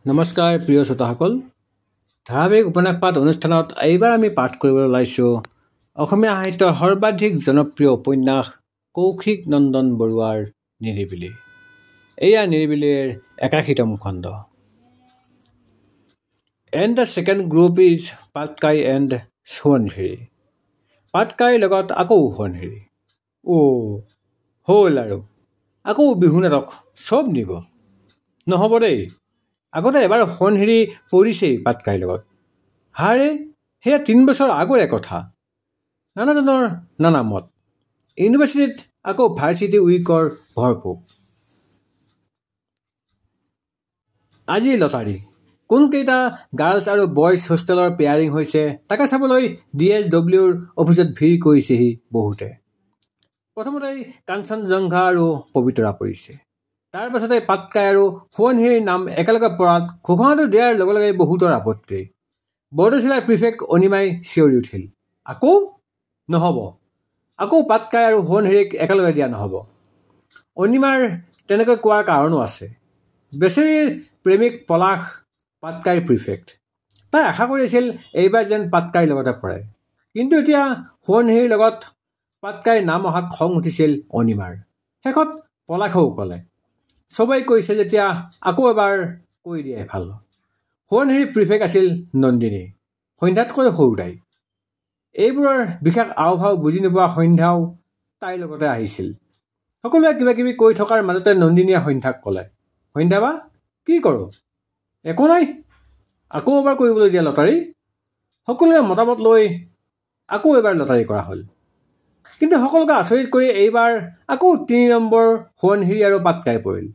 নমস্কাৰ প্ৰিয় শ্ৰোতাসকল, ধাৰাবাহিক উপন্যাস পাঠ অনুষ্ঠানত এইবাৰ আমি পাঠ কৰিবলৈ ওলাইছোঁ অসমীয়া সাহিত্যৰ সৰ্বাধিক জনপ্ৰিয় উপন্যাস কৌশিক নন্দন বৰুৱাৰ নিৰিবিলি। এয়া নিৰিবিলিৰ ৮১তম খণ্ড। And the second group is Patkai and Subansiri. পাটকাইৰ লগত আকৌ সোৱণশিৰি। হ'ল আৰু আকৌ বিহু নাটক চব নিব। নহ'ব দেই, আগতে এবাৰ সোৱণশিৰি পৰিছেই পাটকাইৰ লগত। হাৰে, সেয়া ৩ বছৰ আগৰে কথা। নানাজনৰ নানা মত। ইউনিভাৰ্চিটিত আকৌ ভাৰ্চিটি উইকৰ ভৰপূৰ। আজি লটাৰী। কোনকেইটা গাৰ্লছ আৰু বয়জ হোষ্টেলৰ পেয়াৰিং হৈছে তাকে চাবলৈ DSWৰ অফিচত ভিৰ কৰিছেহি বহুতে। প্ৰথমতেই কাঞ্চনজংঘা আৰু পবিতৰা পৰিছে। তাৰ পাছতে পাটকাই আৰু সোৱণশিৰিৰ নাম একেলগে পৰাত ঘোষণাটো দিয়াৰ লগে লগে বহুতৰ আপত্তি। বৰদৈচিলাৰ প্ৰিফেক্ট অনিমাই চিঞৰি উঠিল, আকৌ নহ'ব, আকৌ পাটকাই আৰু সোৱণশিৰিক একেলগে দিয়া নহ'ব। অনিমাৰ তেনেকৈ কোৱাৰ কাৰণো আছে। বেচেৰীৰ প্ৰেমিক পলাশ পাটকাইৰ প্ৰিফেক্ট। তাই আশা কৰিছিল এইবাৰ যেন পাটকাইৰ লগতে পৰে। কিন্তু এতিয়া সোৱণশিৰিৰ লগত পাটকাইৰ নাম অহাত খং উঠিছিল অনিমাৰ। শেষত পলাশেও ক'লে, চবেই কৈছে যেতিয়া আকৌ এবাৰ কৈ দিয়াই ভাল। সোৱণশিৰিৰ প্ৰিফেক্ট আছিল নন্দিনী, সন্ধ্যাতকৈ সৰু তাই। এইবোৰৰ বিশেষ আওভাও বুজি নোপোৱা সন্ধ্যাও তাইৰ লগতে আহিছিল। সকলোৱে কিবা কিবি কৈ থকাৰ মাজতে নন্দিনীয়ে সন্ধ্যাক ক'লে, সন্ধ্যা বা কি কৰোঁ? একো নাই, আকৌ এবাৰ কৰিবলৈ দিয়া লটাৰী। সকলোৰে মতামত লৈ আকৌ এবাৰ লটাৰী কৰা হ'ল। কিন্তু সকলোকে আচৰিত কৰি এইবাৰ আকৌ ৩ নম্বৰ সোৱণশিৰি আৰু পাটকাই পৰিল।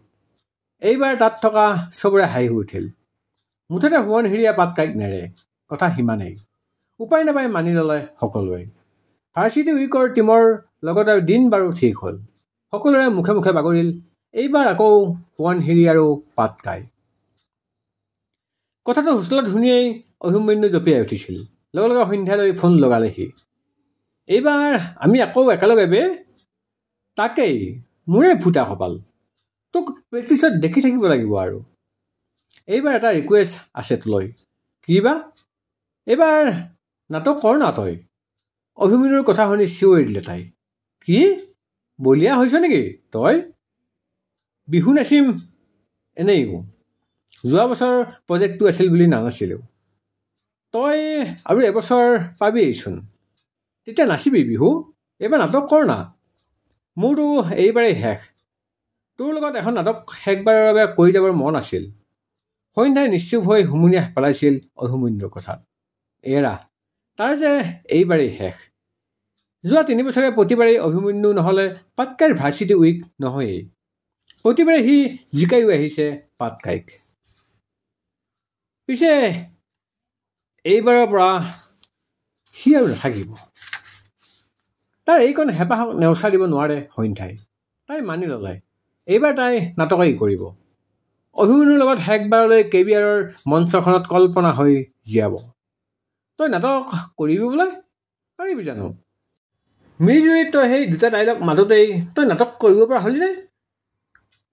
এইবাৰ তাত থকা চবৰে হাঁহি উঠিল। মুঠতে সোৱণশিৰিয়ে পাটকাইক নেৰে, কথা সিমানেই। উপায় নাপাই মানি ল'লে সকলোৱে। ভাৰ্চিটি উইকৰ টীমৰ লগতে দিন বাৰু ঠিক হ'ল। সকলোৰে মুখে মুখে বাগৰিল এইবাৰ আকৌ সোৱণশিৰি আৰু পাটকাই। কথাটো হোষ্টেলত শুনিয়েই অভিমন্যু জঁপিয়াই উঠিছিল। লগে লগে সন্ধ্যালৈ ফোন লগালেহি। এইবাৰ আমি আকৌ একেলগে বে। তাকেই, মোৰে ফুটা কপাল। তোক প্ৰেক্টিছত দেখি থাকিব লাগিব আৰু। এইবাৰ এটা ৰিকুৱেষ্ট আছে তোলৈ। কি বা? এইবাৰ নাটক কৰ না তই। অভিমন্যুৰ কথা শুনি চিঞৰি দিলে তাই। কি? বলিয়া হৈছ নেকি তই? বিহু নাচিম এনেই। যোৱা বছৰ প্ৰজেক্টটো আছিল বুলি নানাছিলেও। তই আৰু এবছৰ পাবিয়েইচোন, তেতিয়া নাচিবি বিহু। এইবাৰ নাটক কৰ না। মোৰতো এইবাৰেই শেষ। তোৰ লগত এখন নাটক শেষবাৰৰ বাবে কৰি যাবৰ মন আছিল। সন্ধ্যাই নিশ্চুপ হৈ হুমুনিয়াহ পেলাইছিল অভিমন্যুৰ কথাত। এৰা, তাৰ যে এইবাৰেই শেষ। যোৱা ৩ বছৰে প্ৰতিবাৰেই অভিমন্যু নহ'লে পাটকাইৰ ভাৰ্চিটি উইক নহয়েই। প্ৰতিবাৰে সি জিকাইও আহিছে পাটকাইক। পিছে এইবাৰৰ পৰা সি আৰু নাথাকিব। তাৰ এইকণ হেঁপাহক নেওচা দিব নোৱাৰে সন্ধ্যাই। তাই মানি ল'লে এইবাৰ তাই নাটকেই কৰিব। অভিমন্যুৰ লগত শেষবাৰলৈ কেবিয়াৰৰ মঞ্চখনত কল্পনা হৈ জীয়াব। তই নাটক কৰিবি বোলে? পাৰিবি জানো? মিৰিজুৰিত তই সেই দুটা ডাইলগ মাজতেই তই নাটক কৰিব পৰা হলিনে?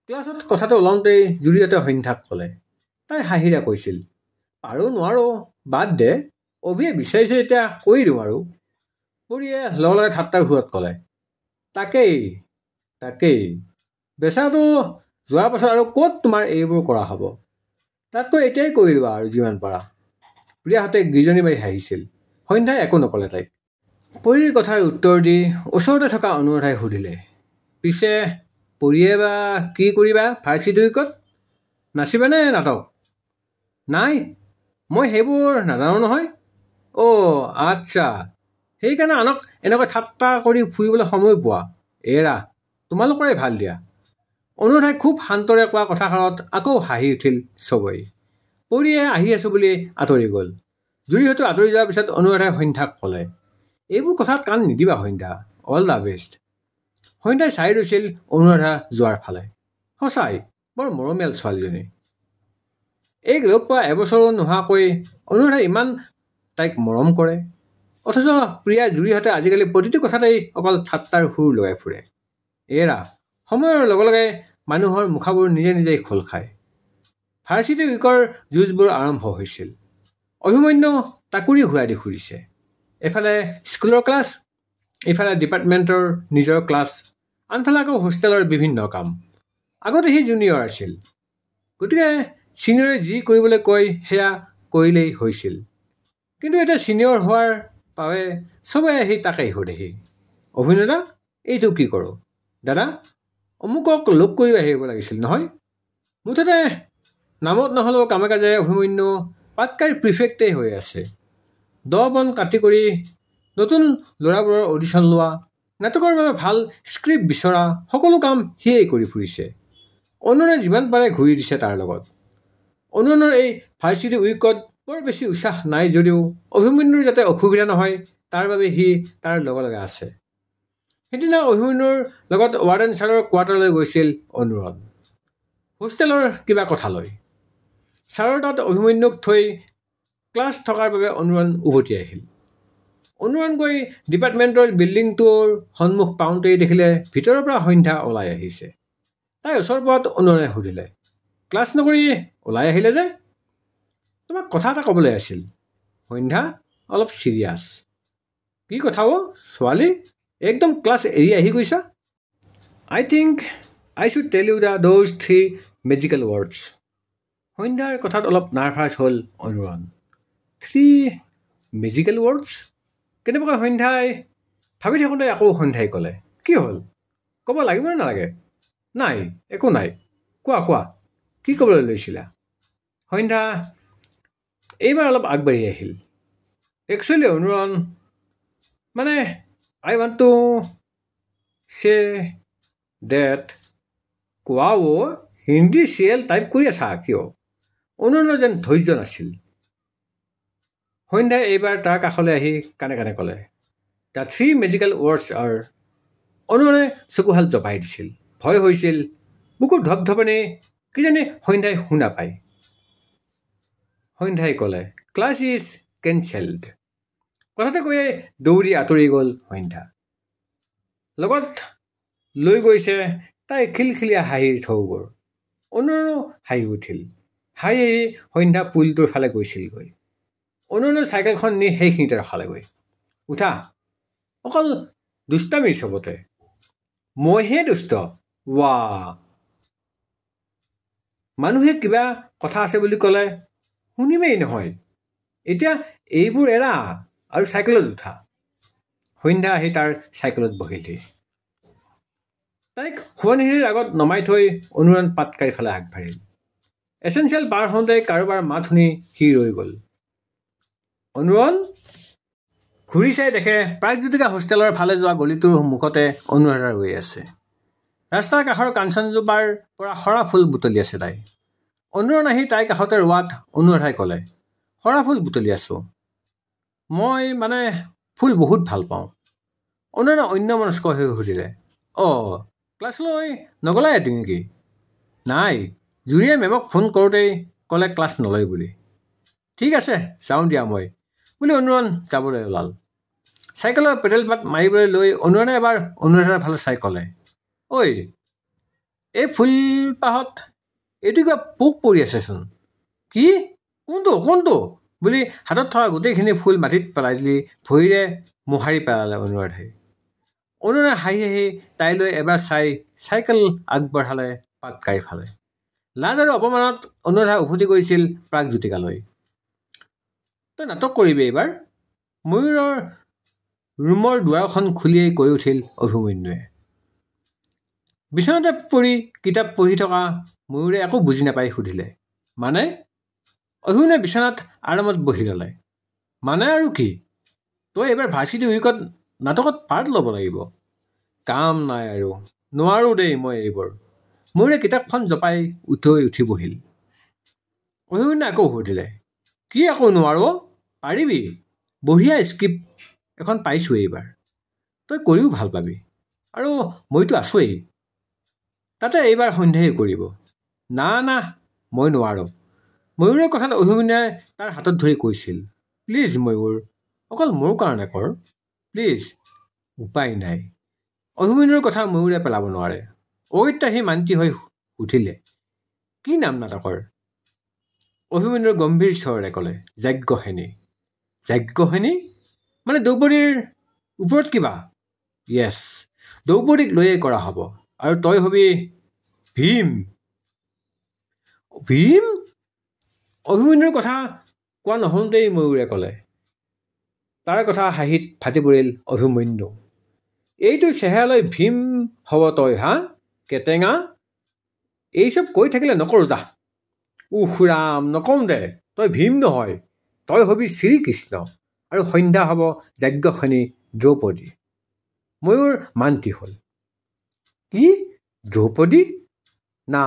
ক্লাছত কথাটো ওলাওঁতেই জুৰিহঁতে সন্ধ্যাক ক'লে। তাই হাঁহিৰে কৈছিল, পাৰোঁ নোৱাৰোঁ বাদ দে, অভিয়ে বিচাৰিছে এতিয়া কৰি দিওঁ আৰু। পৰিয়ে লগে লগে ঠাট্টাৰ সুৰত ক'লে, তাকেই তাকেই, বেচাৰাটো যোৱাৰ পাছত আৰু ক'ত তোমাৰ এইবোৰ কৰা হ'ব। তাতকৈ এতিয়াই কৰি দিবা আৰু যিমান পাৰা। প্ৰিয়াহঁতে গিজনি মাৰি হাঁহিছিল। সন্ধ্যাই একো নক'লে তাইক। পৰিৰ কথাৰ উত্তৰ দি ওচৰতে থকা অনুৰাধাই সুধিলে, পিছে পৰিয়ে বা কি কৰিবা ভাৰ্চিটি উইকত? নাচিবানে নাটক? নাই, মই সেইবোৰ নাজানো নহয়। আচ্ছা, সেইকাৰণে আনক এনেকৈ ঠাট্টা কৰি ফুৰিবলৈ সময় পোৱা। এৰা, তোমালোকৰে ভাল দিয়া। অনুৰাধাই খুব শান্তৰে কোৱা কথাষাৰত আকৌ হাঁহি উঠিল চবেই। পৰিয়ে আহি আছো বুলি আঁতৰি গ'ল। জুৰিহঁতো আঁতৰি যোৱাৰ পিছত অনুৰাধাই সন্ধ্যাক ক'লে, এইবোৰ কথাত কাণ নিদিবা সন্ধ্যা, অল দ্য বেষ্ট। সন্ধ্যাই চাই ৰৈছিল অনুৰাধা যোৱাৰ ফালে। সঁচাই বৰ মৰমীয়াল ছোৱালীজনী। এইক লগ পোৱা এবছৰো নোহোৱাকৈ অনুৰাধাই ইমান তাইক মৰম কৰে। অথচ প্ৰিয়া জুৰিহঁতে আজিকালি প্ৰতিটো কথাতেই অকল ঠাট্টাৰ সুৰ লগাই ফুৰে। এৰা, সময়ৰ লগে লগে মানুহৰ মুখাবোৰ নিজে নিজেই খোল খায়। ভাৰ্চিটি উইকৰ যুঁজবোৰ আৰম্ভ হৈছিল। অভিমন্যু তাকুৰি ঘূৰাই দি ঘূৰিছে। এফালে স্কুলৰ ক্লাছ, ইফালে ডিপাৰ্টমেণ্টৰ নিজৰ ক্লাছ, আনফালে আকৌ হোষ্টেলৰ বিভিন্ন কাম। আগতে সি জুনিয়ৰ আছিল, গতিকে ছিনিয়ৰে যি কৰিবলৈ কয় সেয়া কৰিলেই হৈছিল। কিন্তু এতিয়া ছিনিয়ৰ হোৱাৰ বাবে চবেই আহি তাকেই সোধেহি, অভিনেতা এইটো কি কৰোঁ? দাদা অমুকক লগ কৰি আহিব লাগিছিল নহয়। মুঠতে নামত নহ'লেও কামে কাজে অভিমন্যু পাটকাইৰ প্ৰিফেক্টেই হৈ আছে। দ বন কাটি কৰি নতুন ল'ৰাবোৰৰ অডিশ্যন লোৱা, নাটকৰ বাবে ভাল স্ক্ৰিপ্ট বিচৰা, সকলো কাম সিয়েই কৰি ফুৰিছে। অনুনে যিমান পাৰে ঘূৰি দিছে তাৰ লগত। অনুনৰ এই ভাৰ্চিটি উইকত বৰ বেছি উৎসাহ নাই যদিও অভিমন্যুৰ যাতে অসুবিধা নহয় তাৰ বাবে সি তাৰ লগে লগে আছে। সেইদিনা অভিমন্যুৰ লগত ৱাৰ্ডেন ছাৰৰ কোৱাৰ্টাৰলৈ গৈছিল অনুৰণ, হোষ্টেলৰ কিবা কথা লৈ। ছাৰৰ তাত অভিমন্যুক থৈ ক্লাছ থকাৰ বাবে অনুৰণ উভতি আহিল। অনুৰণ গৈ ডিপাৰ্টমেণ্টৰ বিল্ডিংটোৰ সন্মুখ পাওঁতেই দেখিলে ভিতৰৰ পৰা সন্ধ্যা ওলাই আহিছে। তাই ওচৰ পোৱাত অনুৰণে সুধিলে, ক্লাছ নকৰি ওলাই আহিলে যে? তোমাক কথা এটা ক'বলৈ আছিল। সন্ধ্যা অলপ চিৰিয়াছ। কি কথা ছোৱালী, একদম ক্লাছ এৰি আহি গৈছা? I think I should tell you those 3 magical words. সন্ধ্যাৰ কথাত অলপ নাৰ্ভাছ হ'ল অনুৰণ। 3 magical words? কেনেবাকৈ সন্ধ্যাই ভাবি থাকোঁতে আকৌ সন্ধ্যাই ক'লে, কি হ'ল ক'ব লাগিব নে নালাগে? নাই একো নাই, কোৱা কি ক'বলৈ লৈছিলা? সন্ধ্যা এইবাৰ অলপ আগবাঢ়ি আহিল। একচুৱেলি অনুৰণ, মানে আই ৱান্ট টু চে ডেট। কোৱা হিন্দী চিৰিয়েল টাইপ কৰি আছা কিয়? অনুৰণৰ যেন ধৈৰ্য নাছিল। সন্ধ্যাই এইবাৰ তাৰ কাষলৈ আহি কাণে কাণে ক'লে, দ্য 3 মেজিকেল ৱৰ্ডছ আৰ। অনুৰণে চকুহাল জপাই দিছিল। ভয় হৈছিল, বুকুৰ ধপধপনি কিজানি সন্ধ্যাই শুনা পায়। সন্ধ্যাই ক'লে, ক্লাছ ইজ কেঞ্চেলড। কথাতে কৈয়ে দৌৰি আঁতৰি গ'ল সন্ধ্যা। লগত লৈ গৈছে তাই খিলখিলীয়া হাঁহিৰ ঢৌবোৰ। অনুৰণো হাঁহি উঠিল। হাঁহি সন্ধ্যা পুলটোৰ ফালে গৈছিলগৈ। অনুৰণৰ চাইকেলখন নি সেইখিনিতে ৰখালেগৈ। উঠা, অকল দুষ্টামি চবতে। মইহে দুষ্ট? ৱা, মানুহে কিবা কথা আছে বুলি ক'লে শুনিমেই নহয়। এতিয়া এইবোৰ এৰা আৰু চাইকেলত উঠা। সন্ধ্যা আহি তাৰ চাইকেলত বহিলহি। তাইক সোৱণশিৰিৰ আগত নমাই থৈ অনুৰণ পাটকাইৰ ফালে আগবাঢ়িল। এচেঞ্চিয়েল পাৰ হওঁতে কাৰোবাৰ মাত শুনি সি ৰৈ গ'ল। অনুৰণ ঘূৰি চাই দেখে প্ৰাগজ্যোতিকা হোষ্টেলৰ ফালে যোৱা গলিটোৰ মুখতে অনুৰাধা ৰৈ আছে। ৰাস্তাৰ কাষৰ কাঞ্চনজোপাৰ পৰা সৰা ফুল বুটলি আছে তাই। অনুৰণ আহি তাইৰ কাষতে ৰোৱাত অনুৰাধাই ক'লে, সৰা ফুল বুটলি আছোঁ। মই মানে ফুল বহুত ভাল পাওঁ। অনুৰণে অন্যমনস্ক হৈ সুধিলে, ক্লাছলৈ নগলাই নেকি? নাই, জুৰিয়ে মেমক ফোন কৰোঁতেই ক'লে ক্লাছ নলয় বুলি। ঠিক আছে যাওঁ দিয়া মই বুলি অনুৰণ যাবলৈ ওলাল। চাইকেলৰ পেডেল পাত মাৰিবলৈ লৈ অনুৰণে এবাৰ অনুৰাধাৰ ফালে চাই ক'লে, ঐ এই ফুলপাহত এইটো কিবা পোক পৰি আছেচোন। কি? কোনটো বুলি হাতত থকা গোটেইখিনি ফুল মাটিত পেলাই দিলি ভৰিৰে মোহাৰি পেলালে অনুৰাধাই। অনুৰণে হাঁহি হাঁহি তাইলৈ এবাৰ চাই চাইকেল আগবঢ়ালে পাটকাইৰ ফালে। লাজ আৰু অপমানত অনুৰাধা উভতি গৈছিল প্ৰাগজ্যোতিকালৈ। তই নাটক কৰিবি এইবাৰ? ময়ূৰৰ ৰুমৰ দুৱাৰখন খুলিয়েই কৈ উঠিল অভিমন্যুৱে। বিচনাতে পৰি কিতাপ পঢ়ি থকা ময়ূৰে একো বুজি নাপাই সুধিলে, মানে? অভিমন্যুৱে বিচনাত আৰামত বহি ল'লে। মানে আৰু কি? তই এইবাৰ ভাৰ্চিটি উইকত নাটকত পাৰ্ট ল'ব লাগিব। কাম নাই আৰু, নোৱাৰোঁ দেই মই এইবোৰ। ময়ূৰে কিতাপখন জপাই উঠি বহিল। অভিমন্যুৱে আকৌ সুধিলে, কি আকৌ নোৱাৰো? পাৰিবি, বঢ়িয়া স্ক্ৰিপ্ট এখন পাইছোঁ এইবাৰ। তই কৰিও ভাল পাবি, আৰু মইতো আছোৱেই। তাতে এইবাৰ সন্ধ্যাই কৰিব। না মই নোৱাৰোঁ। ময়ূৰৰ কথাত অভিমন্যুৱে তাৰ হাতত ধৰি কৈছিল, প্লিজ ময়ূৰ, অকল মোৰ কাৰণে কৰ প্লিজ। উপায় নাই। অভিমন্যুৰ কথা ময়ূৰে পেলাব নোৱাৰে। অগত্যা সি মান্তি হৈ উঠিলে, কি নাম নাটকৰ? অভিমন্যুৰ গম্ভীৰ স্বৰে ক'লে, যাজ্ঞসেনী। যাজ্ঞসেনী মানে দ্ৰৌপদীৰ ওপৰত কিবা? য়েছ, দ্ৰৌপদীক লৈয়ে কৰা হ'ব, আৰু তই হবি ভীম। ভীম? অভিমন্যুৰ কথা কোৱা নহওঁতেই ময়ূৰে ক'লে। তাৰ কথা হাঁহিত ফাটি পৰিল অভিমন্যু। এইটো চেহেৰালৈ ভীম হ'ব তই, হা কেটেঙা? এই চব কৈ থাকিলে নকৰোঁ যা। উফ ৰাম, নকওঁ দে, তই ভীম নহয়, তই হবি শ্ৰীকৃষ্ণ, আৰু সন্ধ্যা হ'ব যাজ্ঞসেনী দ্ৰৌপদী। ময়ূৰ মান্তি হ'ল। কি দ্ৰৌপদী? না,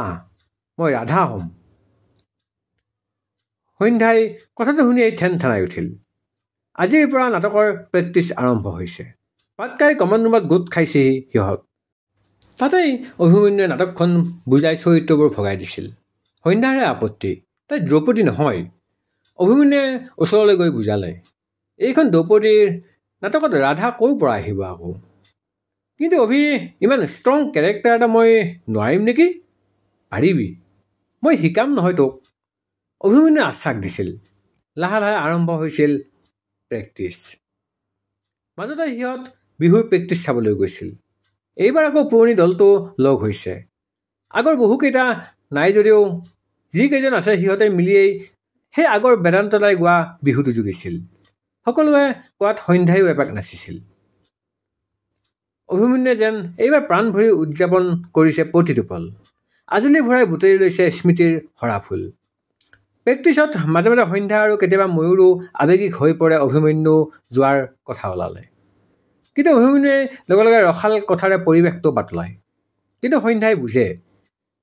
মই ৰাধা হ'ম। সন্ধ্যাই কথাটো শুনিয়েই ঠেন ঠেনাই উঠিল। আজিৰ পৰা নাটকৰ প্ৰেক্টিচ আৰম্ভ হৈছে। পাটকাই কমন ৰুমত গোট খাইছেহি সিহঁত। তাতেই অভিমন্যুৱে নাটকখন বুজাই চৰিত্ৰবোৰ ভগাই দিছিল। সন্ধ্যাৰে আপত্তি, তাই দ্ৰৌপদী নহয়। অভিমন্যুৱে ওচৰলৈ গৈ বুজালে, এইখন দ্ৰৌপদীৰ নাটকত ৰাধা ক'ৰ পৰা আহিব আকৌ? কিন্তু ইমান ষ্ট্ৰং কেৰেক্টাৰ এটা মই নোৱাৰিম নেকি? পাৰিবি, মই শিকাম নহয় তোক। অভিমন্যুৱে আশ্বাস দিছিল। লাহে লাহে আৰম্ভ হৈছিল প্ৰেক্টিচ। মাজতে সিহঁত বিহুৰ প্ৰেক্টিচ চাবলৈ গৈছিল। এইবাৰ আকৌ পুৰণি দলটো লগ হৈছে। আগৰ বহুকেইটা নাই যদিও যিকেইজন আছে সিহঁতে মিলিয়েই সেই আগৰ বেদান্ত দাই গোৱা বিহুটো জুৰিছিল। সকলোৱে কোৱাত সন্ধ্যায়ো এপাক নাচিছিল। অভিমন্যুৱে যেন এইবাৰ প্ৰাণ ভৰি উদযাপন কৰিছে প্ৰতিটো পল। আজলি ভৰাই বুটলি লৈছে স্মৃতিৰ সৰাফুল। প্ৰেক্টিচত মাজে মাজে সন্ধ্যা আৰু কেতিয়াবা ময়ূৰো আৱেগিক হৈ পৰে অভিমন্যু যোৱাৰ কথা ওলালে। কিন্তু অভিমন্যুৱে লগে লগে ৰসাল কথাৰে পৰিৱেশটো পাতলায়। কিন্তু সন্ধ্যাই বুজে,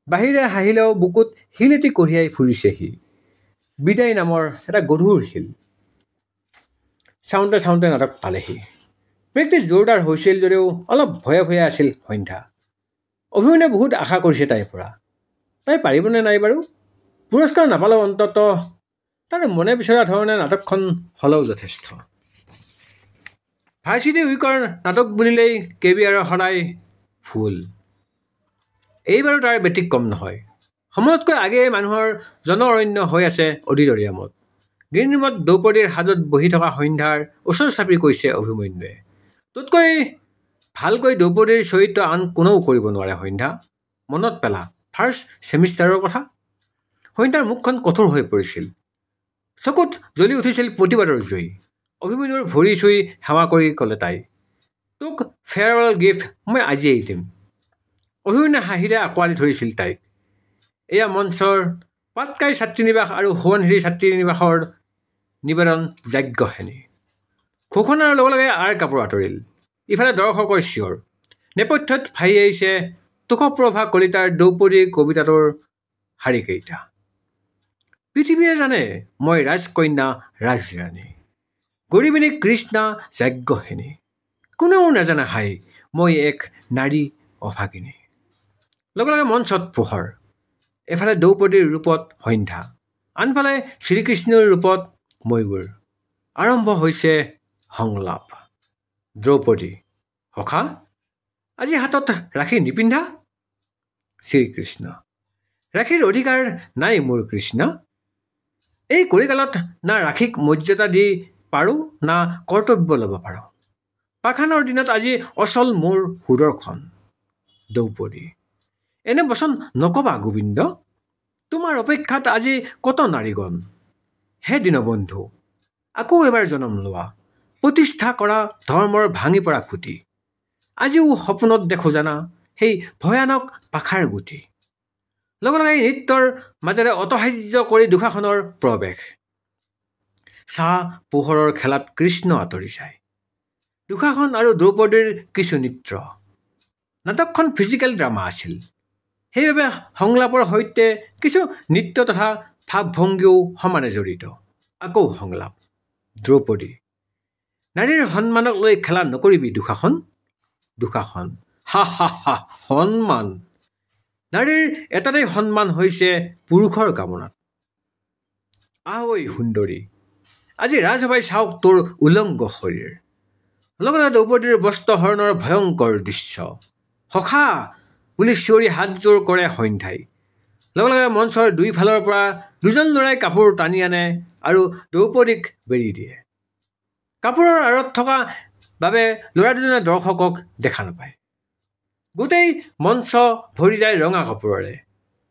বাহিৰে হাঁহিলেও বুকুত শিল এটি কঢ়িয়াই ফুৰিছে সি, বিদায় নামৰ এটা গধুৰ শিল। চাওঁতে চাওঁতে নাটক পালেহি। প্ৰেক্টিচ জোৰদাৰ হৈছিল যদিও অলপ ভয়ে ভয়ে আছিল সন্ধ্যা। অভিমন্যুৱে বহুত আশা কৰিছে তাইৰ পৰা। তাই পাৰিবনে নাই বাৰু? পুৰস্কাৰ নাপালেও অন্তত তাৰ মনে বিচৰা ধৰণে নাটকখন হ'লেও যথেষ্ট। ভাৰ্চিটি উইকৰ নাটক বুলিলেই কেবিআৰৰ সদায় ফুল। এইবাৰো তাৰ ব্যতিক্ৰম নহয়। সময়তকৈ আগেয়ে মানুহৰ জনঅৰণ্য হৈ আছে অডিটৰিয়ামত। গ্ৰীণ ৰুমত দ্ৰৌপদীৰ সাজত বহি থকা সন্ধ্যাৰ ওচৰ চাপি কৈছে অভিমন্যুৱে, তোতকৈ ভালকৈ দ্ৰৌপদীৰ চৰিত্ৰ আন কোনেও কৰিব নোৱাৰে সন্ধ্যা। মনত পেলা ফাৰ্ষ্ট ছেমিষ্টাৰৰ কথা। সন্ধ্যাৰ মুখখন কঠোৰ হৈ পৰিছিল। চকুত জ্বলি উঠিছিল প্ৰতিবাদৰ জুই। অভিমন্যুৰ ভৰি চুই সেৱা কৰি ক'লে তাই, তোক ফেয়াৰৱেল গিফ্ট মই আজিয়েই দিম। অভিমন্যুৱে হাঁহিৰে আঁকোৱালি ধৰিছিল তাইক। এয়া মঞ্চৰ পাটকাই ছাত্ৰীনিবাস আৰু সোৱণশিৰি ছাত্ৰীনিবাসৰ নিবেদন যাজ্ঞসেনী। ঘোষণাৰ লগে লগে আৰ কাপোৰ আঁতৰিল। ইফালে দৰ্শকৰ চিঞৰ। নেপথ্যত ভাহি আহিছে তুষপ্ৰভা কলিতাৰ দ্ৰৌপদী কবিতাটোৰ শাৰীকেইটা। পৃথিৱীয়ে জানে মই ৰাজকন্যা ৰাজৰাণী, গৰিবিনী কৃষ্ণা যাজ্ঞসেনী, কোনেও নাজানে হাই মই এক নাৰী অভাগিনী। লগে লগে মঞ্চত পোহৰ। এফালে দ্ৰৌপদীৰ ৰূপত সন্ধ্যা, আনফালে শ্ৰীকৃষ্ণৰ ৰূপত ময়ূৰ। আৰম্ভ হৈছে সংলাপ। দ্ৰৌপদী, সখা আজি হাতত ৰাখি নিপিন্ধা? শ্ৰীকৃষ্ণ, ৰাখিৰ অধিকাৰ নাই মোৰ কৃষ্ণ। এই কলিকালত না ৰাখিক মৰ্যাদা দি পাৰোঁ না কৰ্তব্য ল'ব পাৰোঁ। পাষাণৰ দিনত আজি অচল মোৰ সুদৰ্শন। দ্ৰৌপদী, এনে বচন নকবা গোবিন্দ, তোমাৰ অপেক্ষাত আজি কত নাৰীগণ। হে দীনবন্ধু, আকৌ এবাৰ জনম লোৱা, প্ৰতিষ্ঠা কৰা ধৰ্মৰ ভাঙি পৰা খুঁটি। আজিও সপোনত দেখো জানা সেই ভয়ানক পাখাৰ গুটি। লগে লগে নৃত্যৰ মাজেৰে অতহাৰ্য কৰি দুশাসনৰ প্ৰৱেশ। চাহ পোহৰৰ খেলাত কৃষ্ণ আঁতৰি যায়। দুশাসন আৰু দ্ৰৌপদীৰ কিছু নৃত্য। নাটকখন ফিজিকেল ড্ৰামা আছিল। সেইবাবে সংলাপৰ সৈতে কিছু নৃত্য তথা ভাৱ-ভংগীও সমানে জড়িত। আকৌ সংলাপ। দ্ৰৌপদী, নাৰীৰ সন্মানক লৈ খেলা নকৰিবি দুশাসন। দুশাসন, হা হা হা, সন্মান? নাৰীৰ এটাতেই সন্মান হৈছে পুৰুষৰ কামনাত। আহ ঐ সুন্দৰী, আজি ৰাজসভাই চাওক তোৰ উলংগ শৰীৰ। লগতে দ্ৰৌপদীৰ বস্ত্ৰহৰণৰ ভয়ংকৰ দৃশ্য। সখা বুলি চিঞৰি হাতযোৰ কৰে সন্ধ্যাই। লগে লগে মঞ্চৰ দুইফালৰ পৰা দুজন ল'ৰাই কাপোৰ টানি আনে আৰু দ্ৰৌপদীক বেৰি দিয়ে। কাপোৰৰ আঁৰত থকা বাবে ল'ৰা দুজনে দৰ্শকক দেখা নাপায়। গোটেই মঞ্চ ভৰি যায় ৰঙা কাপোৰেৰে।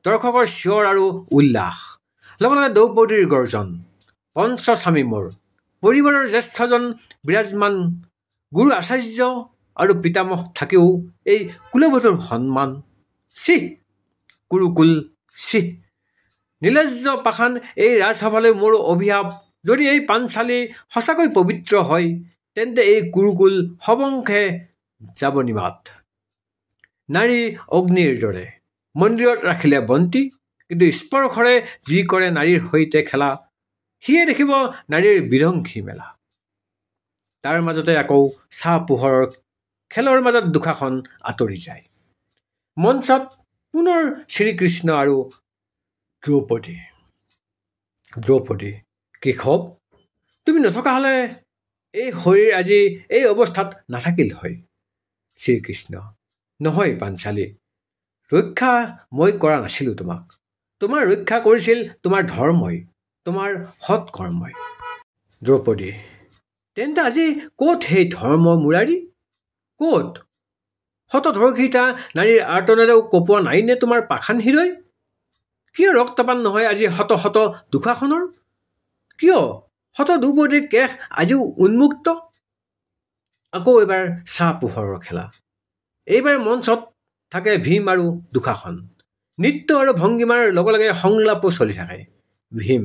দৰ্শকৰ চিঞৰ আৰু উল্লাস। লগে লগে দ্ৰৌপদীৰ গৰ্জন। পঞ্চস্বামী মোৰ পৰিবাৰৰ জ্যেষ্ঠজন বিৰাজমান, গুৰু আচাৰ্য আৰু পিতামহ থাকিও এই কুলবধূৰ সন্মান। চিহ কুৰুকুল, চিহ নিৰ্লজ্জ পাষাণ, এই ৰাজসভালৈ মোৰ অভিশাপ। যদি এই পাঞ্চালী সঁচাকৈ পবিত্ৰ হয়, তেন্তে এই কুৰুকুল সবংশে যাব নিমাত। নাৰী অগ্নিৰ দৰে, মন্দিৰত ৰাখিলে বন্তি, কিন্তু স্পৰ্শৰে যি কৰে নাৰীৰ সৈতে খেলা, সিয়ে দেখিব নাৰীৰ বিধ্বংসী মেলা। তাৰ মাজতে আকৌ চাহ পোহৰৰ খেলৰ মাজত দুখাখন আঁতৰি যায়। মঞ্চত পুনৰ শ্ৰীকৃষ্ণ আৰু দ্ৰৌপদী। দ্ৰৌপদী, কেশৱ, তুমি নথকা হ'লে এই শৰীৰ আজি এই অৱস্থাত নাথাকিল হয়। শ্ৰীকৃষ্ণ, নহয় পাঞ্চালী, ৰক্ষা মই কৰা নাছিলোঁ তোমাক। তোমাৰ ৰক্ষা কৰিছিল তোমাৰ ধৰ্মই, তোমাৰ সৎকৰ্মই। দ্ৰৌপদী, তেন্তে আজি ক'ত সেই ধৰ্ম মুৰাৰী? ক'ত? শতধৰ্ষিতা নাৰীৰ আৰ্তনেৰেও কঁপোৱা নাইনে তোমাৰ পাষাণ হৃদয়? কিয় ৰক্তপান নহয় আজি শত শত দুশাসনৰ? কিয় শত দ্ৰৌপদীৰ কেশ আজিও উন্মুক্ত? আকৌ এবাৰ চাহ পোহৰৰ খেলা। এইবাৰ মঞ্চত থাকে ভীম আৰু দুশাসন। নৃত্য আৰু ভংগীমাৰ লগে লগে সংলাপো চলি থাকে। ভীম,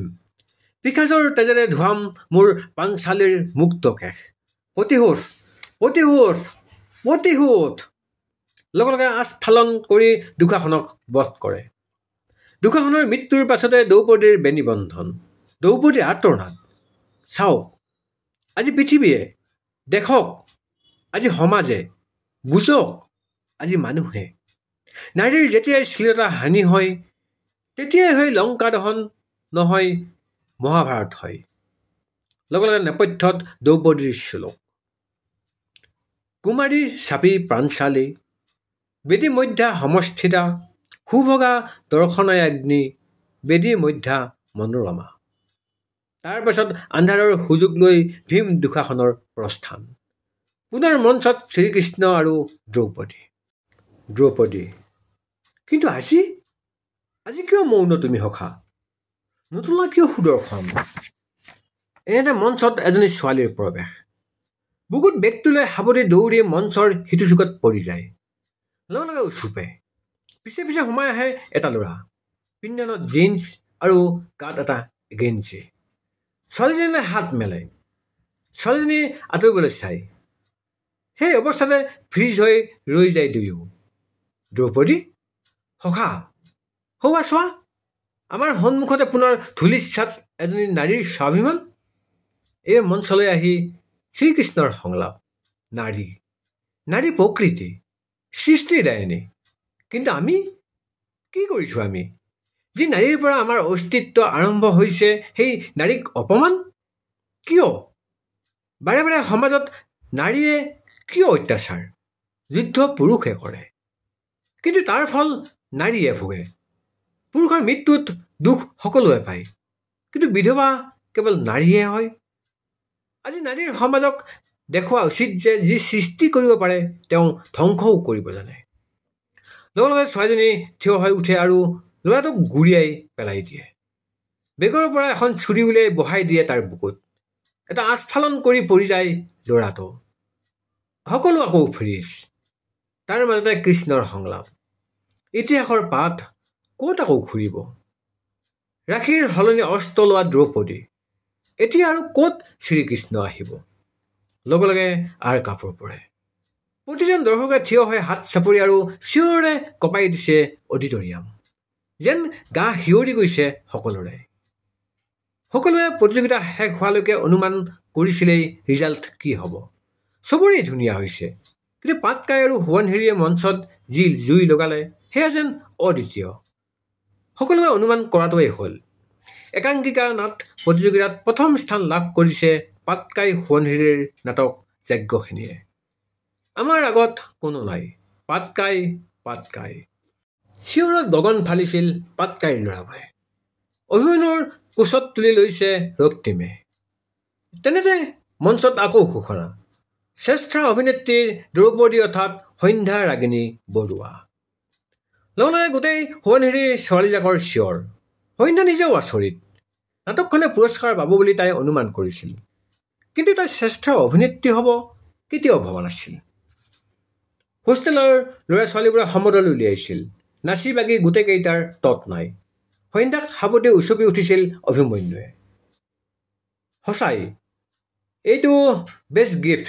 পিশাচৰ তেজেৰে ধোৱাম মোৰ পাঞ্চালীৰ মুক্ত কেশ। প্ৰতিশোধ, প্ৰতিশোধ, প্ৰতিশোধ। লগে লগে আস্ফালন কৰি দুশাসনক বধ কৰে। দুশাসনৰ মৃত্যুৰ পাছতে দ্ৰৌপদীৰ বেনী বন্ধন, দ্ৰৌপদীৰ আৰ্তনাদ। চাওক, আজি পৃথিৱীয়ে, দেখক আজি সমাজে, বুজক আজি মানুহে, নাৰীৰ যেতিয়াই শ্লীলতা হানি হয়, তেতিয়াই হয় লংকা দহন, নহয় মহাভাৰত হয়। লগে লগে নেপথ্যত দ্ৰৌপদীৰ শ্লোক। কুমাৰী চাপি প্ৰাঞ্চালী, বেদী মধ্যা সমস্থিতা, সুভগা দৰ্শনায়াগ্নি, বেদী মধ্যা মনোৰমা। তাৰ পাছত আন্ধাৰৰ সুযোগ লৈ ভীম দুশাসনৰ প্ৰস্থান। পুনৰ মঞ্চত শ্ৰীকৃষ্ণ আৰু দ্ৰৌপদী। দ্ৰৌপদী, কিন্তু আজি আজি কিয় মৌন তুমি সখা? নতুলা কিয় সুদৰ্শন? এনেতে মঞ্চত এজনী ছোৱালীৰ প্ৰৱেশ। বুকুত বেগটো লৈ সাৱটি দৌৰি মঞ্চৰ সিটো চুকত পৰি যায়। লগে লগে উঠোপে। পিছে পিছে সোমাই আহে এটা ল'ৰা, পিন্ধনত জিন্স আৰু গাত এটা গেঞ্জি। ছোৱালীজনীলৈ হাত মেলে। ছোৱালীজনী আঁতৰিবলৈ চাই। সেই অৱস্থাতে ফ্ৰিজ হৈ ৰৈ যায় দুয়ো। দ্ৰৌপদী, সখা, সৌৱা চোৱা, আমাৰ সন্মুখতে পুনৰ ধূলিচ্ছাত এজনী নাৰীৰ স্বাভিমান। এই মঞ্চলৈ আহি শ্ৰীকৃষ্ণৰ সংলাপ। নাৰী, নাৰী প্ৰকৃতি, সৃষ্টিৰ দায়নী। কিন্তু আমি কি কৰিছোঁ? আমি যি নাৰীৰ পৰা আমাৰ অস্তিত্ব আৰম্ভ হৈছে, সেই নাৰীক অপমান কিয়? বাৰে বাৰে সমাজত নাৰীয়ে কিয় অত্যাচাৰ? যুদ্ধ পুৰুষে কৰে, কিন্তু তাৰ ফল নাৰীয়ে ভোগে। পুৰুষৰ মৃত্যুত দুখ সকলোৱে পায়, কিন্তু বিধৱা কেৱল নাৰীয়ে হয়। আজি নাৰীৰ সমাজক দেখুওৱা উচিত যে যি সৃষ্টি কৰিব পাৰে তেওঁ ধ্বংসও কৰিব জানে। লগে লগে ছোৱালীজনী থিয় হৈ উঠে আৰু ল'ৰাটোক গুৰিয়াই পেলাই দিয়ে। বেগৰ পৰা এখন ছুৰী উলিয়াই বহাই দিয়ে তাৰ বুকুত। এটা আস্ফালন কৰি পৰি যায় ল'ৰাটো। সকলো আকৌ ফ্ৰিজ। তাৰ মাজতে কৃষ্ণৰ সংলাপ। ইতিহাসৰ পাঠ ক'ত আকৌ ঘূৰিব? ৰাশিৰ সলনি অস্ত্ৰ লোৱা দ্ৰৌপদী, এতিয়া আৰু ক'ত শ্ৰীকৃষ্ণ আহিব? লগে লগে আৰ কাপোৰ পৰে। প্ৰতিজন দৰ্শকে থিয় হৈ হাত চাপৰি আৰু চিঞৰে কঁপাই দিছে অডিটৰিয়াম। যেন গা শিয়ৰি গৈছে সকলোৰে। সকলোৱে প্ৰতিযোগিতা শেষ হোৱালৈকে অনুমান কৰিছিলেই ৰিজাল্ট কি হ'ব। চবৰেই ধুনীয়া হৈছে, কিন্তু পাটকাই আৰু সোৱণশিৰিয়ে মঞ্চত যি জুই লগালে সেয়া যেন অদ্বিতীয়। সকলোৱে অনুমান কৰাটোৱেই হ'ল। একাংকিকা নাট প্ৰতিযোগিতাত প্ৰথম স্থান লাভ কৰিছে পাটকাই সোৱণশিৰিৰ নাটক যজ্ঞসেনীয়ে। আমাৰ আগত কোনো নাই, পাটকাই পাটকাই। চিঞৰত গগন ফালিছিল পাটকাৰী ল'ৰাবোৰে। অভিমন্যুৰ কোচত তুলি লৈছে ৰক্তিমে। তেনেতে মঞ্চত আকৌ ঘোষণা, শ্ৰেষ্ঠ অভিনেত্ৰী দ্ৰৌপদী অৰ্থাৎ সন্ধ্যা ৰাগিনী বৰুৱা। লগতে গোটেই সোৱণশিৰি ছোৱালীজাকৰ চিঞৰ। সন্ধ্যা নিজেও আচৰিত। নাটকখনে পুৰস্কাৰ পাব বুলি তাই অনুমান কৰিছিল, কিন্তু তাই শ্ৰেষ্ঠ অভিনেত্ৰী হ'ব কেতিয়াও ভবা নাছিল। হোষ্টেলৰ ল'ৰা ছোৱালীবোৰে সমদল উলিয়াইছিল। নাচি বাগি গোটেইকেইটাৰ তত নাই। সন্ধ্যাক সাৱটি উচপি উঠিছিল অভিমন্যুৱে। সঁচাই এইটো বেষ্ট গিফ্ট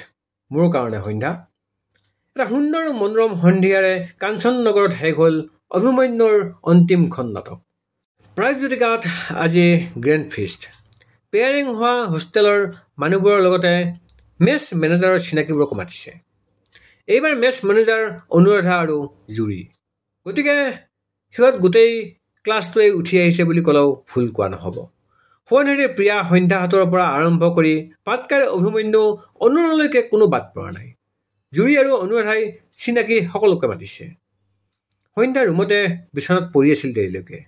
মোৰ কাৰণে সন্ধ্যা। এটা সুন্দৰ মনোৰম সন্ধিয়াৰে কাঞ্চননগৰত শেষ হ'ল অভিমন্যুৰ অন্তিমখন নাটক। প্ৰাগজ্যোতিকাত আজি গ্ৰেণ্ড ফিষ্ট। পেয়াৰিং হোৱা হোষ্টেলৰ মানুহবোৰৰ লগতে মেচ মেনেজাৰৰ চিনাকিবোৰকো মাতিছে। এইবাৰ মেচ মেনেজাৰ অনুৰাধা আৰু জুৰি। গতিকে সিহঁত গোটেই ক্লাছটোৱে উঠি আহিছে বুলি ক'লেও ভুল কোৱা নহ'ব। সোৱণশিৰিৰ প্ৰিয়া সন্ধ্যাহঁতৰ পৰা আৰম্ভ কৰি পাটকাৰী অভিমন্যু অনুৰালৈকে কোনো বাদ পৰা নাই। জুৰি আৰু অনুৰাধাই চিনাকি সকলোকে মাতিছে। সন্ধ্যা ৰুমতে বিচনাত পৰি আছিল দেৰিলৈকে।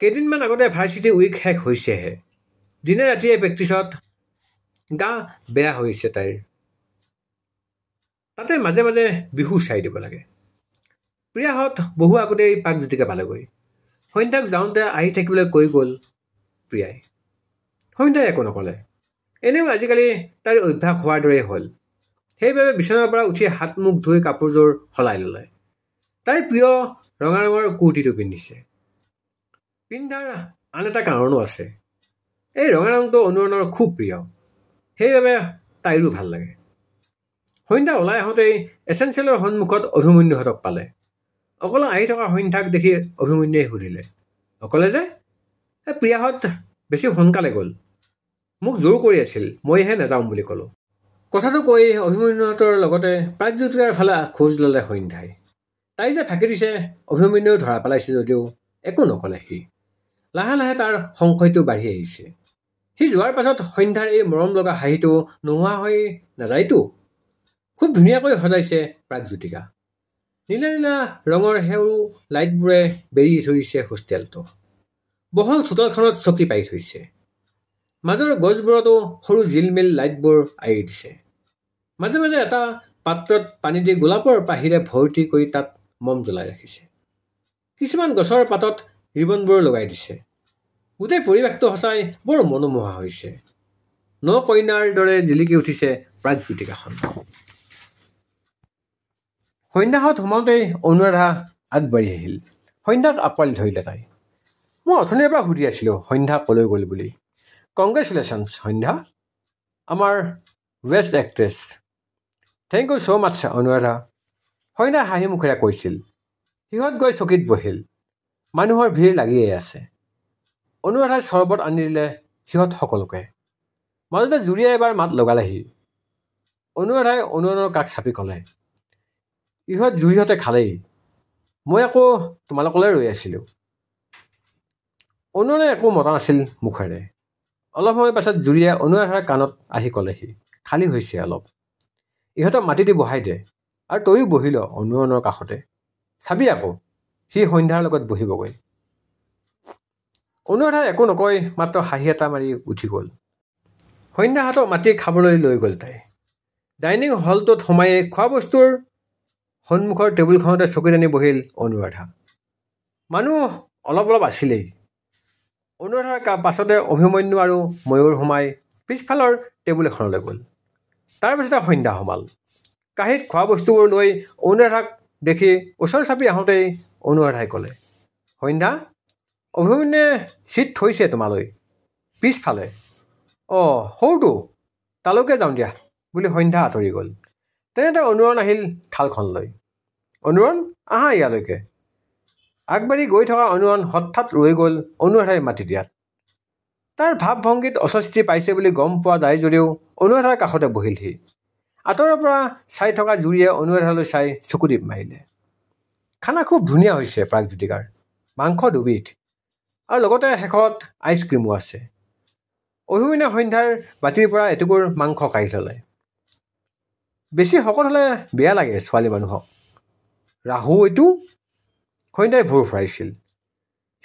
কেইদিনমান আগতে ভাৰ্চিটি উইক শেষ হৈছেহে। দিনে ৰাতিয়ে প্ৰেক্টিছত গা বেয়া হৈছে তাইৰ। তাতে মাজে মাজে বিহু চাই দিব লাগে। প্ৰিয়াহঁত বহু আগতেই প্ৰাগজ্যোতিকা পালেগৈ। সন্ধ্যাক যাওঁতে আহি থাকিবলৈ কৈ গ'ল প্ৰিয়াই। সন্ধ্যাই একো নক'লে। এনেও আজিকালি তাইৰ অভ্যাস হোৱাৰ দৰেই হ'ল। সেইবাবে বিচনাৰ পৰা উঠি হাত মুখ ধুই কাপোৰযোৰ সলাই ল'লে। তাইৰ প্ৰিয় ৰঙা ৰঙৰ কুৰ্তিটো পিন্ধিছে। পিন্ধাৰ আন এটা কাৰণো আছে। এই ৰঙা ৰংটো অনুৰণৰ খুব প্ৰিয়, সেইবাবে তাইৰো ভাল লাগে। সন্ধ্যা ওলাই আহোঁতেই এচেঞ্চিয়েলৰ সন্মুখত অভিমন্যুহঁতক পালে। অকলে আহি থকা সন্ধ্যাক দেখি অভিমন্যুৱে সুধিলে, অকলে যে? প্ৰিয়াহঁত বেছি সোনকালে গ'ল। মোক জোৰ কৰি আছিল, মইহে নাযাওঁ বুলি ক'লোঁ। কথাটো কৈ অভিমন্যুহঁতৰ লগতে প্ৰাগজ্যোতিকাৰ ফালে খোজ ল'লে সন্ধ্যাই। তাই যে ফাঁকি দিছে অভিমন্যুৱেও ধৰা পেলাইছে যদিও একো নক'লে সি। লাহে লাহে তাৰ সংশয়টো বাঢ়ি আহিছে। সি যোৱাৰ পাছত সন্ধ্যাৰ এই মৰম লগা হাঁহিটো নোহোৱা হৈ নাযায়তো। খুব ধুনীয়াকৈ সজাইছে প্ৰাগজ্যোতিকা। নীলা নীলা ৰঙৰ সেউৰু লাইটবোৰে বেৰি ধৰিছে হোষ্টেলটো। বহল চোতালখনত চকী পাৰি থৈছে। মাজৰ গছবোৰতো সৰু জিলমিল লাইটবোৰ আঁৰি দিছে। মাজে মাজে এটা পাত্ৰত পানী দি গোলাপৰ পাহিৰে ভৰ্তি কৰি তাত মম জ্বলাই ৰাখিছে। কিছুমান গছৰ পাতত ৰিবনবোৰ লগাই দিছে। গোটেই পৰিৱেশটো সঁচাই বৰ মনোমোহা হৈছে। ন কইনাৰ দৰে জিলিকি উঠিছে প্ৰাগজ্যোতিকাখন। সন্ধ্যাহঁত সোমাওঁতেই অনুৰাধা আগবাঢ়ি আহিল। সন্ধ্যাক আঁকোৱালি ধৰিলে তাই। মই অথনিৰ পৰা সুধি আছিলোঁ সন্ধ্যা ক'লৈ গ'ল বুলি। কংগ্ৰেচুলেশ্যনছ সন্ধ্যা, আমাৰ best actress. Thank you so' much Anuradha, সন্ধ্যাই হাঁহি মুখেৰে কৈছিল। সিহঁত গৈ চকীত বহিল। মানুহৰ ভিৰ লাগিয়েই আছে। অনুৰাধাই চৰবত আনি দিলে সিহঁত সকলোকে। মাজতে জুৰিয়ে এবাৰ মাত লগালেহি। অনুৰাধাই অনুৰণৰ কাষ চাপি ক'লে, ইহঁত জুৰিহঁতে খালেই, মই আকৌ তোমালোকলৈ ৰৈ আছিলোঁ। অনুৰণে একো মতা নাছিল মুখেৰে। অলপ সময় পাছত জুৰিয়ে অনুৰাধাৰ কাণত আহি ক'লেহি, খালী হৈছে অলপ, ইহঁতক মাটি দি বহাই দে, আৰু তয়ো বহি ল অনুৰণৰ কাষতে, চাবি আকৌ সি সন্ধ্যাৰ লগত বহিবগৈ। অনুৰাধাই একো নকৈ মাত্ৰ হাঁহি এটা মাৰি উঠি গ'ল। সন্ধ্যাহঁতক মাতি খাবলৈ লৈ গ'ল তাই। ডাইনিং হলটোত সোমাই খোৱা বস্তুৰ সন্মুখৰ টেবুলখনতে চকীত আনি বহিল অনুৰাধা। মানুহ অলপ অলপ আছিলেই। অনুৰাধাৰ পাছতে অভিমন্যু আৰু ময়ূৰ সোমাই পিছফালৰ টেবুল এখনলৈ গ'ল। তাৰপিছতে সন্ধ্যা সোমাল। কাঁহীত খোৱা বস্তুবোৰ লৈ অনুৰাধাক দেখি ওচৰ চাপি আহোঁতেই অনুৰাধাই ক'লে, সন্ধ্যা, অভিমন্যুৱে চিট থৈছে তোমালৈ পিছফালে। অঁ সৰুটো, তালৈকে যাওঁ দিয়া বুলি সন্ধ্যা আঁতৰি গ'ল। তেনেতে অনুৰণ আহিল থালখনলৈ। অনুৰণ, আহা ইয়ালৈকে। আগবাঢ়ি গৈ থকা অনুৰণ হঠাৎ ৰৈ গ'ল অনুৰাধাই মাতি দিয়াত। তাৰ ভাৱ ভংগীত অস্বস্তি পাইছে বুলি গম পোৱা যায় যদিও অনুৰাধাৰ কাষতে বহিলহি। আঁতৰৰ পৰা চাই থকা জুৰিয়ে অনুৰাধালৈ চাই চকুটিপ মাৰিলে। খানা খুব ধুনীয়া হৈছে প্ৰাগজ্যোতিকাৰ, মাংস দুবিধ, আৰু লগতে শেষত আইচক্ৰীমো আছে। অভিমন্যুৱে সন্ধ্যাৰ বাতিৰ পৰা এটুকুৰ মাংস কাঢ়ি ল'লে। বেছি শকত হ'লে বেয়া লাগে ছোৱালী মানুহক। ৰাহু এইটো, সন্ধ্যাই ভোৰ ফুৰাইছিল।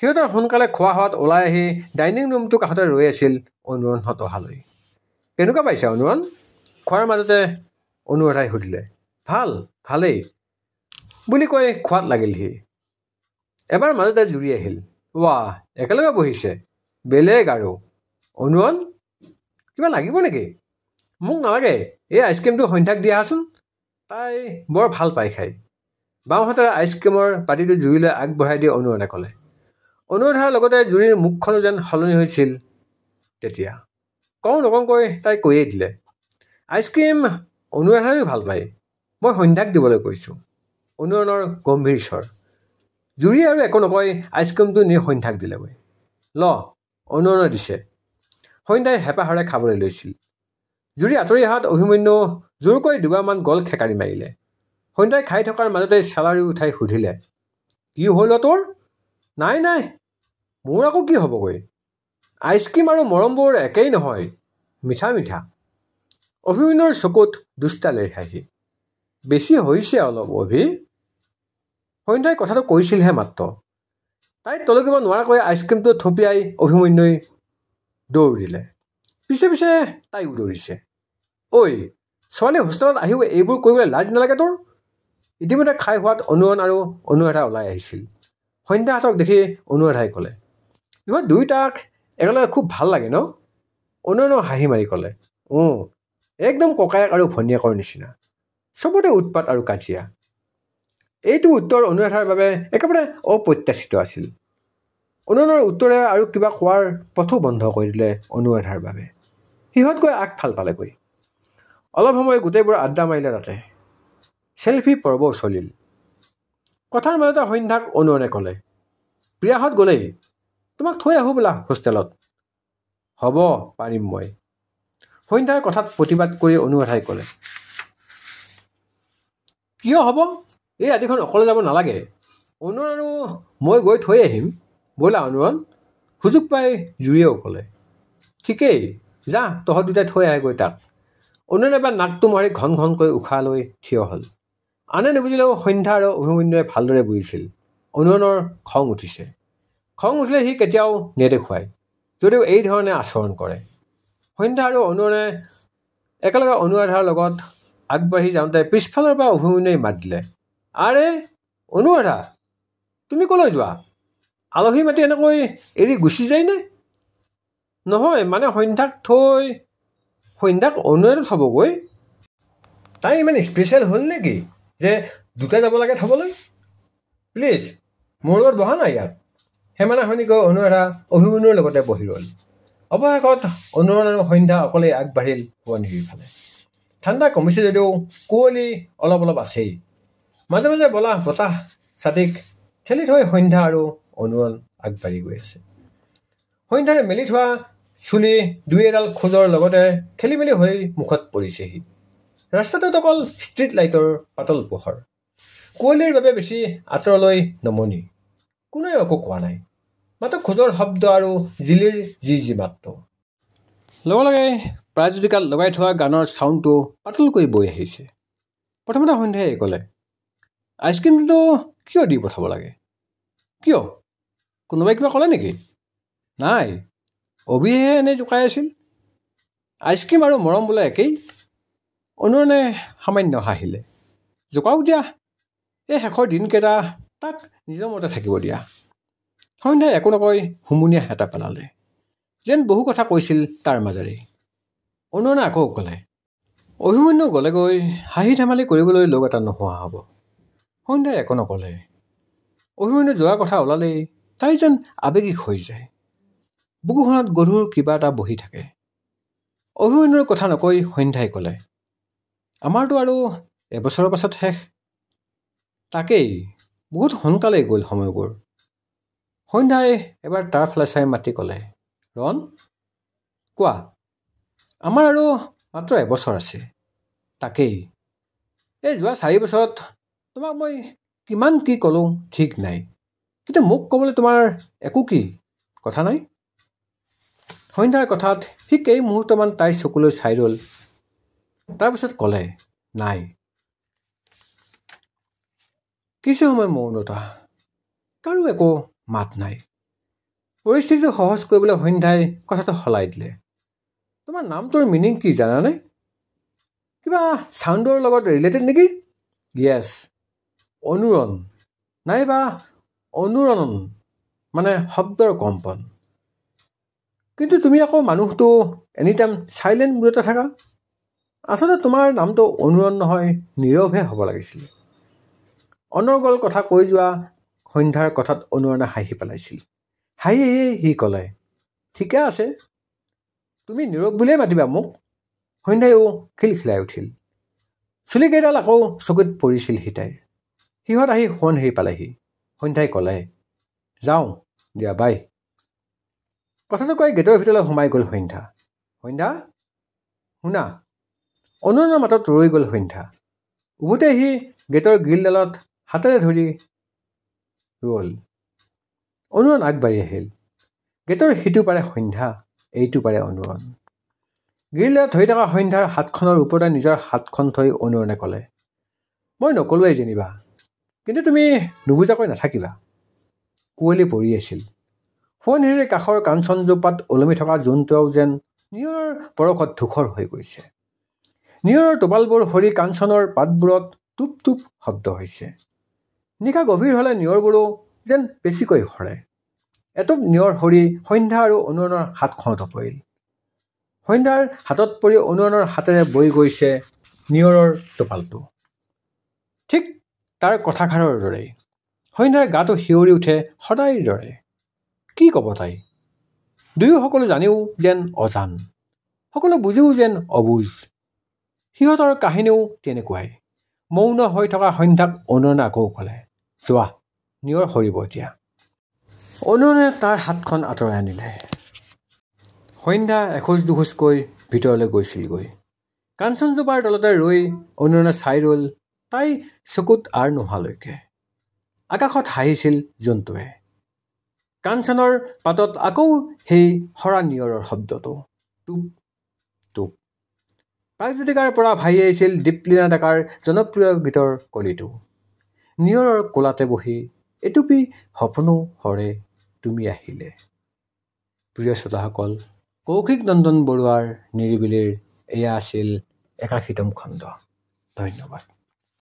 সিহঁতৰ সোনকালে খোৱা হোৱাত ওলাই আহি ডাইনিং ৰুমটোৰ কাষতে ৰৈ আছিল অনুৰণহঁত অহালৈ। কেনেকুৱা পাইছে অনুৰণ? খোৱাৰ মাজতে অনুৰাধাই সুধিলে। ভালেই বুলি কৈ খোৱাত লাগিল সি। এবাৰ মাজতে জুৰি আহিল। ৱাহ, একেলগে বহিছে, বেলেগ আৰু। অনুৰণ, কিবা লাগিব নেকি? মোক নালাগে, এই আইচক্ৰীমটো সন্ধ্যাক দি আহাচোন, তাই বৰ ভাল পাই খাই। বাওঁ হাতেৰে আইচক্ৰীমৰ বাতিটো জুৰিলৈ আগবঢ়াই দি অনুৰাধাই ক'লে। অনুৰাধাৰ লগতে জুৰিৰ মুখখনো যেন সলনি হৈছিল তেতিয়া। কওঁ নকওঁকৈ তাই কৈয়ে দিলে। আইচক্ৰীম অনুৰাধাইও ভাল পায়, মই সন্ধ্যাক দিবলৈ কৈছোঁ। অনুৰণৰ গম্ভীৰ স্বৰ। জুৰি আৰু একো নকৈ আইচক্ৰীমটো নি সন্ধ্যাক দিলেগৈ। ল, অনুৰণে দিছে। সন্ধ্যাই হেঁপাহেৰে খাবলৈ লৈছিল। জুৰি আঁতৰি অহাত অভিমন্যু জোৰকৈ দুবাৰমান গল খেকাৰি মাৰিলে। সন্ধ্যাই খাই থকাৰ মাজতে চেলাউৰি উঠাই সুধিলে। কি হ'ল তোৰ? নাই, মোৰ আকৌ কি হ'বগৈ? আইচক্ৰীম আৰু মৰমবোৰ একেই নহয়, মিঠা মিঠা। অভিমন্যুৰ চকুত দুষ্টালিৰ হাঁহি। বেছি হৈছে অলপ অভি। সন্ধ্যাই কথাটো কৈছিলহে মাত্ৰ। তাইক টলকিব নোৱাৰাকৈ আইচক্ৰীমটো থপিয়াই অভিমন্যুই দৌৰ দিলে। পিছে পিছে তাইও দৌৰিছে। ঐ, ছোৱালী হোষ্টেলত আহিও এইবোৰ কৰিবলৈ লাজ নালাগে তোৰ? ইতিমধ্যে খাই হোৱাত অনুৰণ আৰু অনুৰাধা ওলাই আহিছিল। সন্ধ্যাহঁতক দেখি অনুৰাধাই ক'লে। ইহঁত দুয়োটাক একেলগে খুব ভাল লাগে ন? অনুৰণক হাঁহি মাৰি ক'লে। একদম ককায়েক আৰু ভনীয়েকৰ নিচিনা, চবতে উৎপাত আৰু কাজিয়া। এইটো উত্তৰ অনুৰাধাৰ বাবে একেবাৰে অপ্ৰত্যাশিত আছিল। অনুৰণৰ উত্তৰে আৰু কিবা কোৱাৰ পথো বন্ধ কৰি দিলে অনুৰাধাৰ বাবে। সিহঁত গৈ আগফাল পালেগৈ। অলপ সময় গোটেইবোৰ আড্ডা মাৰিলে তাতে। চেলফি পৰ্বও চলিল। কথাৰ মাজতে সন্ধ্যাক অনুৰণে ক'লে। প্ৰিয়াহঁত গ'লেই, তোমাক থৈ আহোঁ বোলা হোষ্টেলত। হ'ব, পাৰিম মই। সন্ধ্যাৰ কথাত প্ৰতিবাদ কৰি অনুৰাধাই ক'লে। কিয় হ'ব? এই ৰাতিখন অকলে যাব নালাগে। অনুৰণ আৰু মই গৈ থৈ আহিম, ব'লা অনুৰণ। সুযোগ পাই জুৰিয়েও ক'লে। ঠিকেই, যা তহঁত দুটাই থৈ আহেগৈ তাক। অনুৰণে এবাৰ নাকটো মাৰি ঘন ঘনকৈ উশাহ লৈ থিয় হ'ল। আনে নুবুজিলেও সন্ধ্যা আৰু অভিমন্যুৱে ভালদৰে বুজিছিল অনুৰণৰ খং উঠিছে। খং উঠিলে সি কেতিয়াও নেদেখুৱায়, যদিও এই ধৰণে আচৰণ কৰে। সন্ধ্যা আৰু অনুৰণে একেলগে অনুৰাধাৰ লগত আগবাঢ়ি যাওঁতে পিছফালৰ পৰা অভিমন্যুৱে মাত দিলে। আৰে অনুৰাধা, তুমি ক'লৈ যোৱা? আলহী মাতি এনেকৈ এৰি গুচি যায়নে? নহয় মানে সন্ধ্যাক অনুৰাধাই থ'বগৈ? তাই ইমান স্পেচিয়েল হ'ল নেকি যে দুটাই যাব লাগে থ'বলৈ? প্লিজ মোৰ লগত বহা নাই ইয়াত। হেমানা সৈনিকৈ অনুৰাধা অভিমন্যুৰ লগতে বহি ৰ'ল। অৱশেষত অনুৰণ আৰু সন্ধ্যা অকলে আগবাঢ়িল সোৱণশিৰিৰ ফালে। ঠাণ্ডা কমিছে যদিও কুঁৱলী অলপ অলপ আছেই। মাজে মাজে বতাহ ছাতিক ঠেলি থৈ সন্ধ্যা আৰু অনুৰণ আগবাঢ়ি গৈ আছে। সন্ধ্যাৰে মেলি থোৱা চুলি দুই এডাল খোজৰ লগতে খেলি মেলি হৈ মুখত পৰিছেহি। ৰাস্তাটোত অকল ষ্ট্ৰীট লাইটৰ পাতল পোহৰ। কুঁৱলীৰ বাবে বেছি আঁতৰলৈ নমনি। কোনেও একো কোৱা নাই, মাত্ৰ খোজৰ শব্দ আৰু জিলিৰ যি মাত্ৰ। লগে লগে প্ৰায়োজুতিকাত লগাই থোৱা গানৰ চাউণ্ডটো পাতলকৈ বৈ আহিছে। প্ৰথমতে সন্ধ্যাই ক'লে। আইচক্ৰীমটো কিয় দি পঠাব লাগে? কিয়? কোনোবাই কিবা ক'লে নেকি? নাই, অবিহে এনেই জোকাই আছিল। আইচক্ৰীম আৰু মৰম বোলে একেই। অনুৰণে সামান্য হাঁহিলে। জোকাওক দিয়া, এই শেষৰ দিনকেইটা তাক নিজৰ মতে থাকিব দিয়া। সন্ধ্যাই একো নকৈ হুমুনিয়াহ এটা পেলালে, যেন বহু কথা কৈছিল তাৰ মাজেৰে। অনুৰণে আকৌ ক'লে। অভিমন্যু গ'লেগৈ হাঁহি ধেমালি কৰিবলৈ লগ এটা নোহোৱা হ'ব। সন্ধ্যাই একো নক'লে। অভিমন্যু যোৱাৰ কথা ওলালেই তাই যেন আৱেগিক হৈ যায়। বুকুখনত গধুৰ কিবা এটা বহি থাকে। অভিমন্যুৰ কথা নকৈ সন্ধ্যাই ক'লে। আমাৰতো আৰু এবছৰৰ পাছত শেষ। তাকেই, বহুত সোনকালেই গ'ল সময়বোৰ। সন্ধ্যাই এবাৰ তাৰ ফালে চাই মাতি ক'লে। ৰণ, কোৱা। আমাৰ আৰু মাত্ৰ এবছৰ আছে। তাকেই, এই যোৱা 4 বছৰত তোমাক মই কিমান কি ক'লোঁ ঠিক নাই, কিন্তু মোক ক'বলৈ তোমাৰ একো কি কথা নাই? সন্ধ্যাৰ কথাত সি কেইমুহূৰ্তমান তাইৰ চকুলৈ চাই ৰ'ল, তাৰপিছত ক'লে। নাই। কিছু সময় মৌনতা। কাৰো একো মাত নাই। পৰিস্থিতিটো সহজ কৰিবলৈ সন্ধ্যাই কথাটো সলাই দিলে। তোমাৰ নামটোৰ মিনিং কি জানানে? কিবা চাউণ্ডৰ লগত ৰিলেটেড নেকি? য়েছ, অনুৰণ নাইবা অনুৰণন, মানে শব্দৰ কম্পন। কিন্তু তুমি আকৌ মানুহটো এনিটাইম চাইলেণ্ট মুডতে থাকা। আচলতে তোমাৰ নামটো অনুৰণ নহয়, নীৰৱহে হ'ব লাগিছিল। অনৰ্গল কথা কৈ যোৱা সন্ধ্যাৰ কথাত অনুৰণে হাঁহি পেলাইছিল। হাঁহিয়ে সি ক'লে, ঠিকে আছে, তুমি নীৰৱ বুলিয়ে মাতিবা মোক। সন্ধ্যাইও খিলখিলাই উঠিল। চুলিকেইডাল আকৌ চকুত পৰিছিল তাইৰ। সিহঁত আহি সোণ হেৰি পালেহি। সন্ধ্যাই ক'লে, যাওঁ দিয়া, বাই। কথাটো কৈ গেটৰ ভিতৰলৈ সোমাই গ'ল সন্ধ্যা। সন্ধ্যা, শুনা। অনুৰণৰ মাতত ৰৈ গ'ল সন্ধ্যা। উভতে সি গেটৰ গ্ৰিলডালত হাতেৰে ধৰি ৰ'ল। অনুৰণ আগবাঢ়ি আহিল। গেটৰ সিটো পাৰে সন্ধ্যা, এইটো পাৰে অনুৰণ। গ্ৰিলডালত ধৰি থকা সন্ধ্যাৰ হাতখনৰ ওপৰতে নিজৰ হাতখন থৈ অনুৰণে ক'লে, মই নকলোৱেই যেনিবা, কিন্তু তুমি নুবুজাকৈ নাথাকিবা। কুঁৱলী পৰি আছিল। সোণহেৰিৰ কাষৰ কাঞ্চনজোপাত ওলমি থকা জোনটোৱেও যেন নিয়ৰৰ পৰশত ধূসৰ হৈ গৈছে। নিয়ৰৰ টোপালবোৰ সৰি কাঞ্চনৰ পাতবোৰত টুপ টুপ শব্দ হৈছে। নিশা গভীৰ হ'লে নিয়ৰবোৰো যেন বেছিকৈ সৰে। এটুপ নিয়ৰ সৰি সন্ধ্যা আৰু অনুৰণৰ হাতখনতো পৰিল। সন্ধ্যাৰ হাতত পৰি অনুৰণৰ হাতেৰে বৈ গৈছে নিয়ৰৰ টোপালটো। ঠিক তাৰ কথাষাৰৰ দৰেই। সন্ধ্যাৰ গাটো শিয়ৰি উঠে সদায়ৰ দৰে। কি ক'ব তাই? দুয়ো সকলো জানিও যেন অজান, সকলো বুজিও যেন অবুজ। সিহঁতৰ কাহিনীও তেনেকুৱাই। মৌন হৈ থকা সন্ধ্যাক অনুৰণে আকৌ ক'লে, যোৱা, নিয়ৰ সৰিব এতিয়া। অনুৰণে তাৰ হাতখন আঁতৰাই আনিলে। সন্ধ্যা এখোজ দুখোজকৈ ভিতৰলৈ গৈছিলগৈ। কাঞ্চনজোপাৰ তলতে ৰৈ অনুৰণে চাই ৰ'ল তাই চকুত আৰ নোহোৱালৈকে। আকাশত হাঁহিছিল জোনটোৱে। কাঞ্চনৰ পাতত আকৌ সেই সৰা নিয়ৰৰ শব্দটো, টুপ টুপ। প্ৰাগজ্যোতিকাৰ পৰা ভাহি আহিছিল দীপলীনা ডেকাৰ জনপ্ৰিয় গীতৰ কলিটো। নিয়ৰৰ কোলাতে বহি এটুপি সপোনো সৰে তুমি আহিলে। প্ৰিয় শ্ৰোতাসকল, কৌশিক নন্দন বৰুৱাৰ নিৰিবিলিৰ এয়া আছিল ৮১তম খণ্ড। ধন্যবাদ।